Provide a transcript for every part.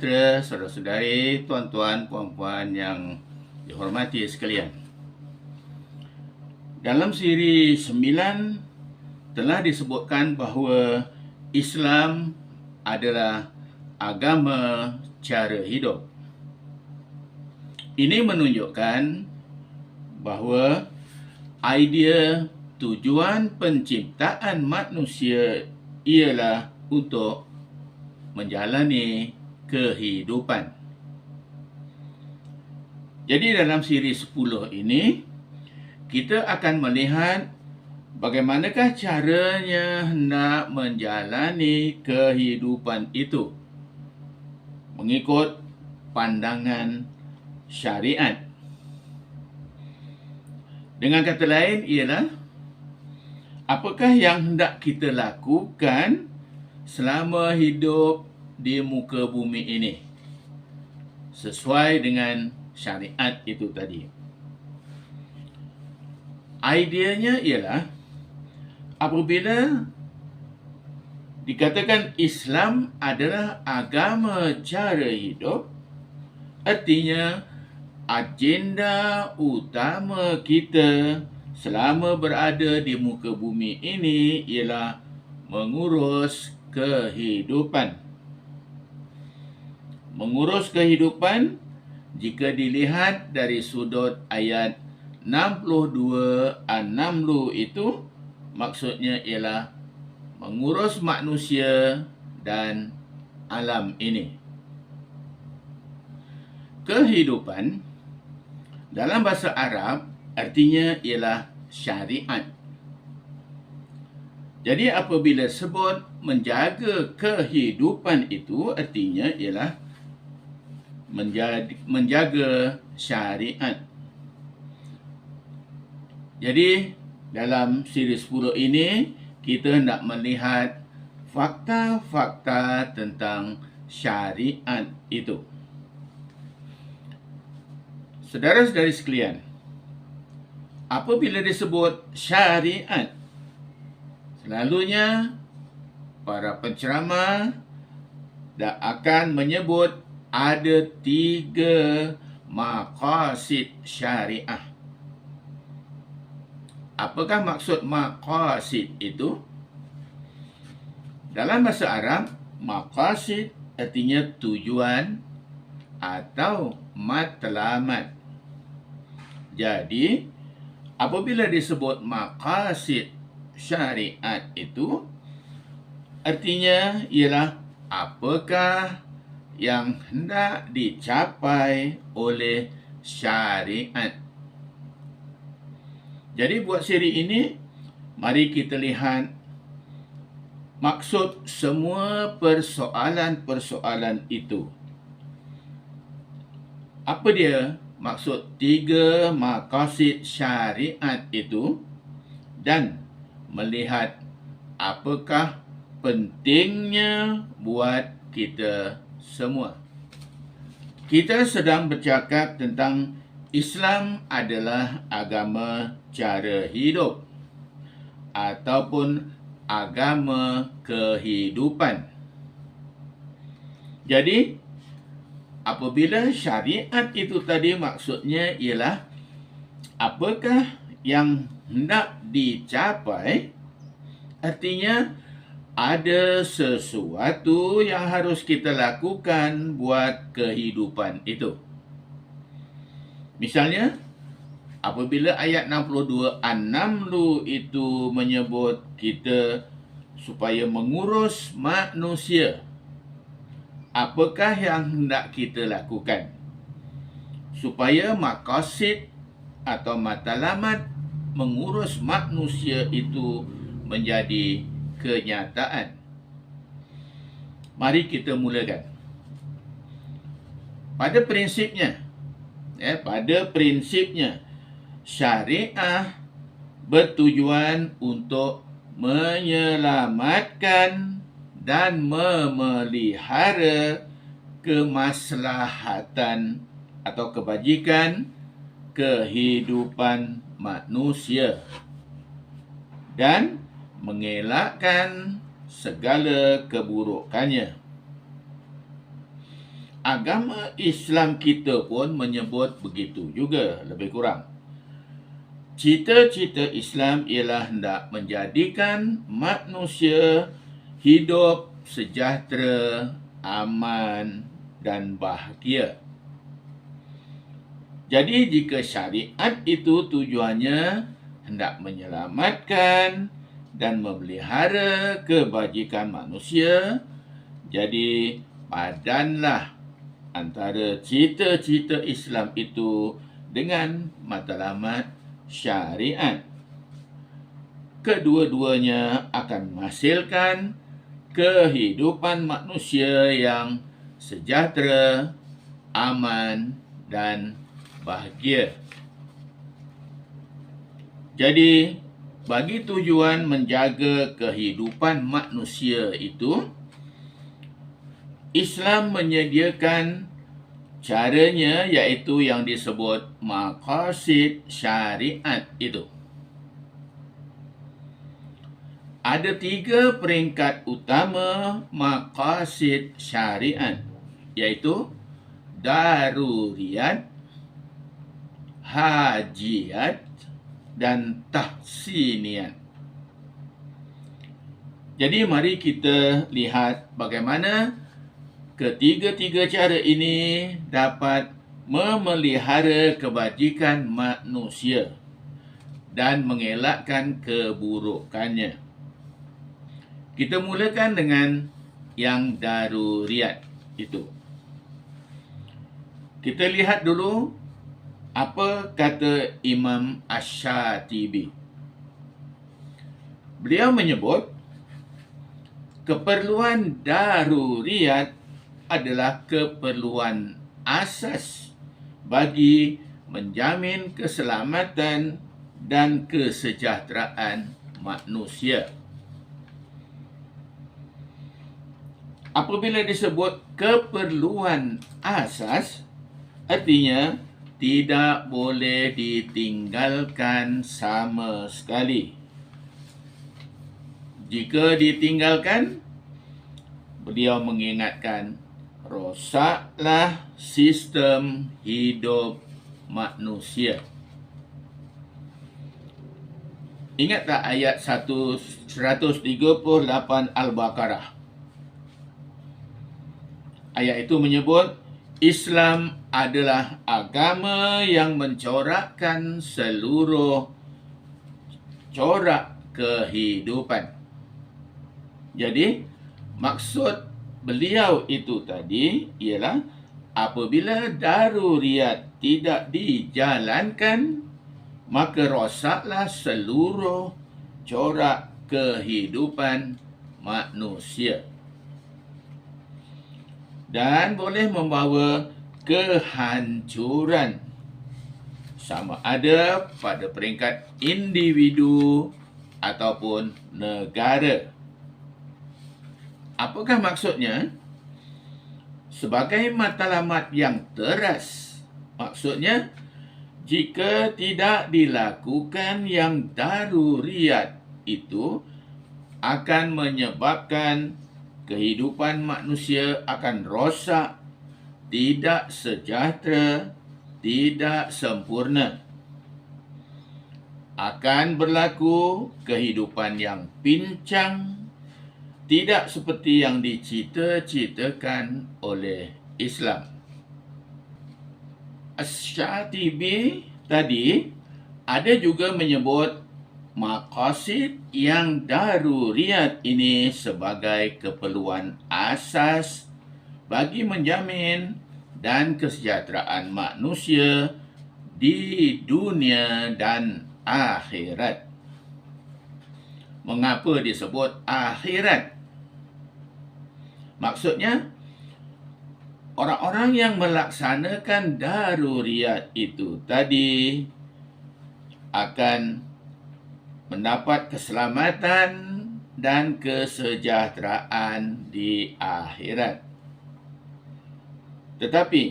sejahtera, saudara-saudari, tuan-tuan, puan-puan yang dihormati sekalian. Dalam siri 9 telah disebutkan bahawa Islam adalah agama cara hidup. Ini menunjukkan bahawa idea tujuan penciptaan manusia ialah untuk menjalani kehidupan. Jadi dalam siri 10 ini, kita akan melihat bagaimanakah caranya hendak menjalani kehidupan itu mengikut pandangan syariat. Dengan kata lain ialah, apakah yang hendak kita lakukan selama hidup di muka bumi ini sesuai dengan syariat itu tadi. Ideanya ialah apabila dikatakan Islam adalah agama cara hidup, artinya agenda utama kita selama berada di muka bumi ini ialah mengurus kehidupan. Mengurus kehidupan jika dilihat dari sudut ayat 62-60 itu, maksudnya ialah mengurus manusia dan alam ini. Kehidupan dalam bahasa Arab artinya ialah syariat. Jadi apabila sebut menjaga kehidupan itu, artinya ialah menjaga syariat. Jadi dalam siri 10 ini, kita hendak melihat fakta-fakta tentang syariat itu. Saudara-saudari sekalian, apabila disebut syariat, selalunya para penceramah akan menyebut ada 3 maqasid syariah. Apakah maksud maqasid itu? Dalam bahasa Arab, maqasid artinya tujuan atau matlamat. Jadi, apabila disebut maqasid syariat itu, artinya ialah apakah yang hendak dicapai oleh syariat. Jadi buat siri ini, mari kita lihat maksud semua persoalan-persoalan itu. Apa dia maksud 3 maqasid syariat itu, dan melihat apakah pentingnya buat kita semua. Kita sedang bercakap tentang Islam adalah agama cara hidup ataupun agama kehidupan. Jadi, apabila syariat itu tadi maksudnya ialah apakah yang hendak dicapai, artinya ada sesuatu yang harus kita lakukan buat kehidupan itu. Misalnya, apabila ayat 62-60 itu menyebut kita supaya mengurus manusia, apakah yang hendak kita lakukan supaya maqasid atau matlamat mengurus manusia itu menjadi kenyataan? Mari kita mulakan. Pada prinsipnya, syariah bertujuan untuk menyelamatkan dan memelihara kemaslahatan atau kebajikan kehidupan manusia dan mengelakkan segala keburukannya. agama Islam kita pun menyebut begitu juga, lebih kurang. Cita-cita Islam ialah hendak menjadikan manusia hidup sejahtera, aman dan bahagia. Jadi jika syariat itu tujuannya hendak menyelamatkan dan memelihara kebajikan manusia, jadi padanlah antara cita-cita Islam itu dengan matlamat syariat. Kedua-duanya akan menghasilkan kehidupan manusia yang sejahtera, aman dan bahagia. Jadi, bagi tujuan menjaga kehidupan manusia itu, Islam menyediakan caranya, iaitu yang disebut maqasid syariat itu. Ada 3 peringkat utama maqasid syariat, iaitu daruriyat, hajiyat dan tahsiniyat. Jadi mari kita lihat bagaimana ketiga-tiga cara ini dapat memelihara kebajikan manusia dan mengelakkan keburukannya. Kita mulakan dengan yang daruriyat itu. Kita lihat dulu apa kata Imam Asy-Syatibi. Beliau menyebut keperluan daruriyat adalah keperluan asas bagi menjamin keselamatan dan kesejahteraan manusia. Apabila disebut keperluan asas, artinya tidak boleh ditinggalkan sama sekali. Jika ditinggalkan, beliau mengingatkan, rosaklah sistem hidup manusia. Ingat tak ayat 138 Al-Baqarah? Ayat itu menyebut, Islam adalah agama yang mencorakkan seluruh corak kehidupan. Jadi, maksud beliau itu tadi ialah apabila daruriyat tidak dijalankan, maka rosaklah seluruh corak kehidupan manusia. Dan boleh membawa kehancuran, sama ada pada peringkat individu ataupun negara. Apakah maksudnya? Sebagai matlamat yang teras, maksudnya jika tidak dilakukan yang daruriyat itu akan menyebabkan kehidupan manusia akan rosak, tidak sejahtera, tidak sempurna. Akan berlaku kehidupan yang pincang, tidak seperti yang dicita-citakan oleh Islam. Asy-Syatibi tadi ada juga menyebut maqasid yang daruriyat ini sebagai keperluan asas bagi menjamin dan kesejahteraan manusia di dunia dan akhirat. Mengapa disebut akhirat? Maksudnya, orang-orang yang melaksanakan daruriyat itu tadi akan mendapat keselamatan dan kesejahteraan di akhirat. Tetapi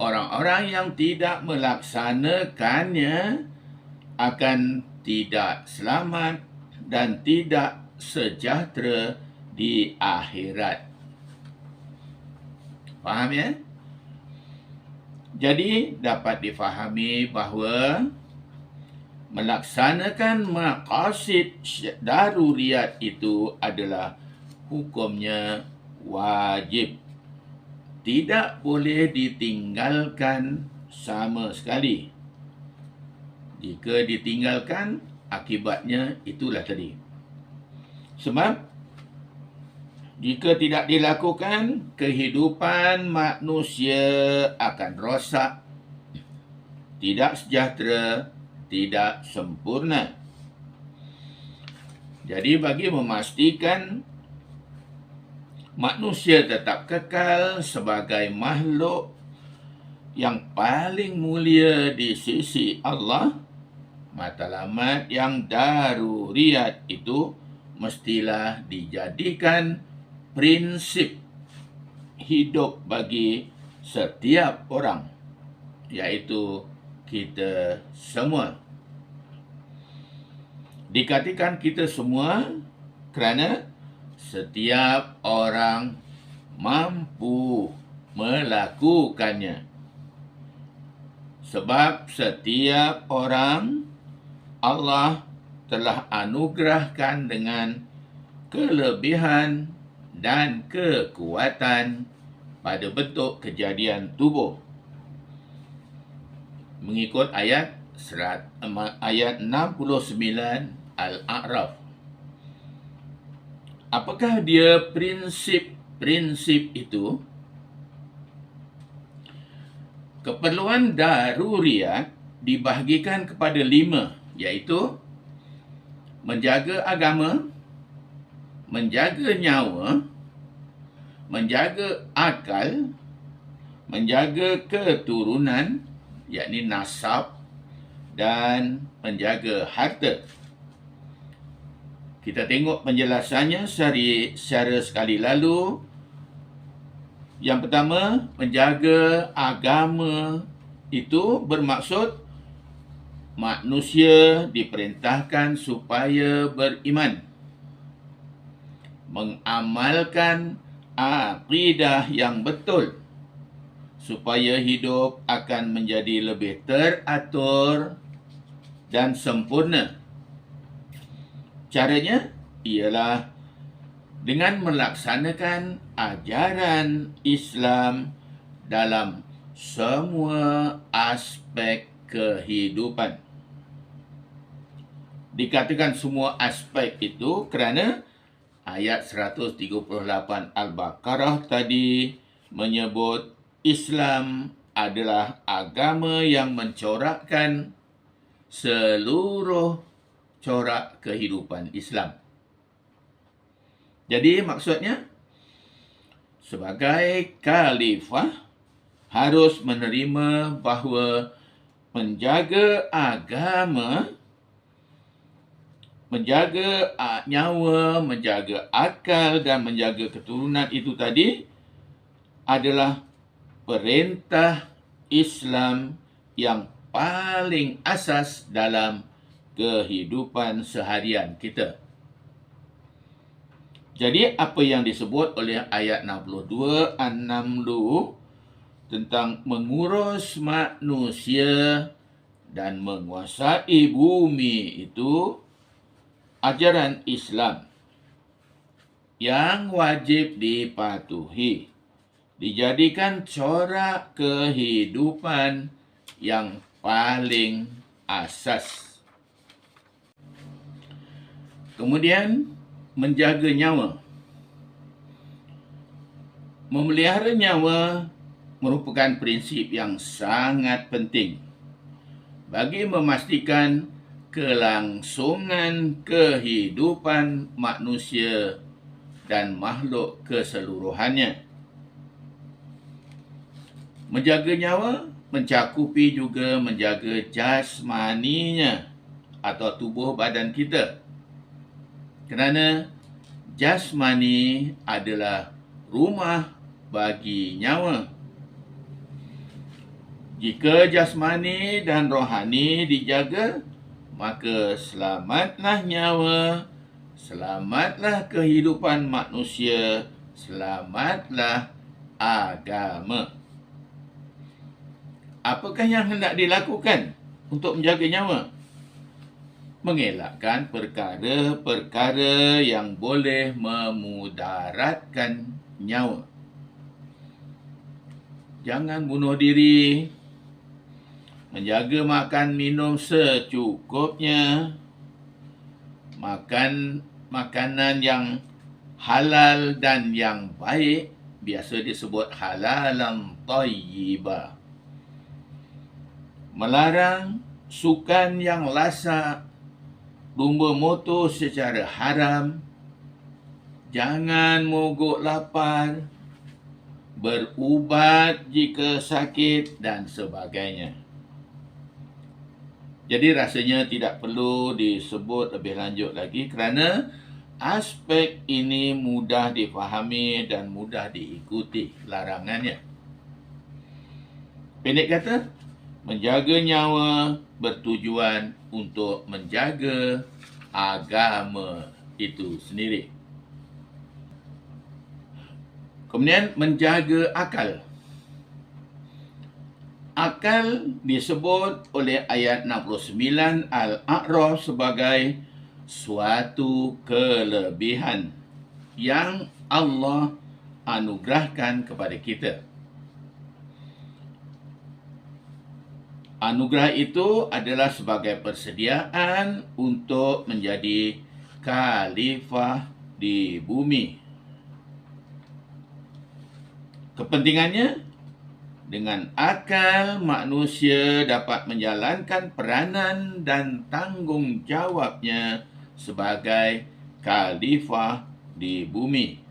orang-orang yang tidak melaksanakannya akan tidak selamat dan tidak sejahtera di akhirat. Faham ya? Jadi dapat difahami bahawa melaksanakan maqasid daruriyat itu adalah hukumnya wajib. Tidak boleh ditinggalkan sama sekali. Jika ditinggalkan, akibatnya itulah tadi. Sebab jika tidak dilakukan, kehidupan manusia akan rosak, tidak sejahtera, tidak sempurna. Jadi bagi memastikan manusia tetap kekal sebagai makhluk yang paling mulia di sisi Allah, matlamat yang daruriyat itu mestilah dijadikan prinsip hidup bagi setiap orang, iaitu kita semua. Dikatakan kita semua kerana setiap orang mampu melakukannya. Sebab setiap orang Allah telah anugerahkan dengan kelebihan dan kekuatan pada bentuk kejadian tubuh. Mengikut ayat 69 Al-A'raf. Apakah dia prinsip itu? Keperluan daruriyat dibahagikan kepada 5, iaitu menjaga agama, menjaga nyawa, menjaga akal, menjaga keturunan, yakni nasab, dan menjaga harta. Kita tengok penjelasannya secara sekali lalu. Yang pertama, menjaga agama itu bermaksud manusia diperintahkan supaya beriman, mengamalkan akidah yang betul, supaya hidup akan menjadi lebih teratur dan sempurna. Caranya ialah dengan melaksanakan ajaran Islam dalam semua aspek kehidupan. Dikatakan semua aspek itu kerana ayat 138 Al-Baqarah tadi menyebut Islam adalah agama yang mencorakkan seluruh corak kehidupan Islam. Jadi maksudnya, sebagai khalifah harus menerima bahawa menjaga agama, menjaga nyawa, menjaga akal dan menjaga keturunan itu tadi adalah perintah Islam yang paling asas dalam kehidupan seharian kita. Jadi apa yang disebut oleh ayat 62 An-Naml tentang mengurus manusia dan menguasai bumi itu ajaran Islam yang wajib dipatuhi, dijadikan corak kehidupan yang paling asas. Kemudian menjaga nyawa. Memelihara nyawa merupakan prinsip yang sangat penting bagi memastikan kelangsungan kehidupan manusia dan makhluk keseluruhannya. Menjaga nyawa mencakupi juga menjaga jasmaninya atau tubuh badan kita. Kerana jasmani adalah rumah bagi nyawa. Jika jasmani dan rohani dijaga, maka selamatlah nyawa, selamatlah kehidupan manusia, selamatlah agama. apakah yang hendak dilakukan untuk menjaga nyawa? Mengelakkan perkara-perkara yang boleh memudaratkan nyawa. Jangan bunuh diri, menjaga makan minum secukupnya, makan makanan yang halal dan yang baik, biasa disebut halalan thayyibah. Melarang sukan yang lasak, lumba motor secara haram, jangan mogok lapar, berubat jika sakit dan sebagainya. Jadi rasanya tidak perlu disebut lebih lanjut lagi kerana aspek ini mudah difahami dan mudah diikuti larangannya. Pendek kata, menjaga nyawa bertujuan untuk menjaga agama itu sendiri. Kemudian menjaga akal. Akal disebut oleh ayat 69 Al-A'raf sebagai suatu kelebihan yang Allah anugerahkan kepada kita. Anugerah itu adalah sebagai persediaan untuk menjadi khalifah di bumi. Kepentingannya, dengan akal manusia dapat menjalankan peranan dan tanggungjawabnya sebagai khalifah di bumi.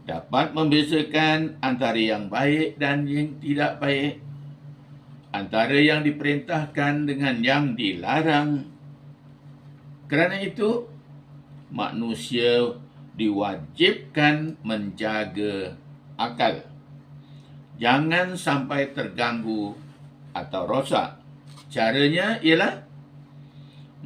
Dapat membezakan antara yang baik dan yang tidak baik, antara yang diperintahkan dengan yang dilarang. Kerana itu, manusia diwajibkan menjaga akal. Jangan sampai terganggu atau rosak. Caranya ialah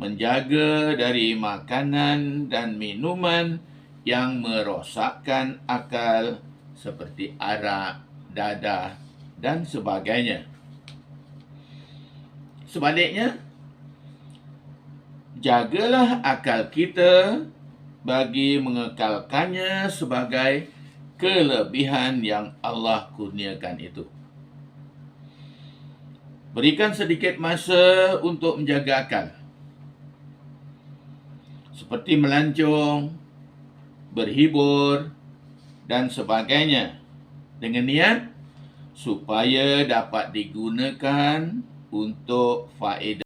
menjaga dari makanan dan minuman yang merosakkan akal seperti arak, dadah, dan sebagainya. Sebaliknya, jagalah akal kita bagi mengekalkannya sebagai kelebihan yang Allah kurniakan itu. Berikan sedikit masa untuk menjaga akal, seperti melancong, berhibur, dan sebagainya, dengan niat supaya dapat digunakan untuk faedah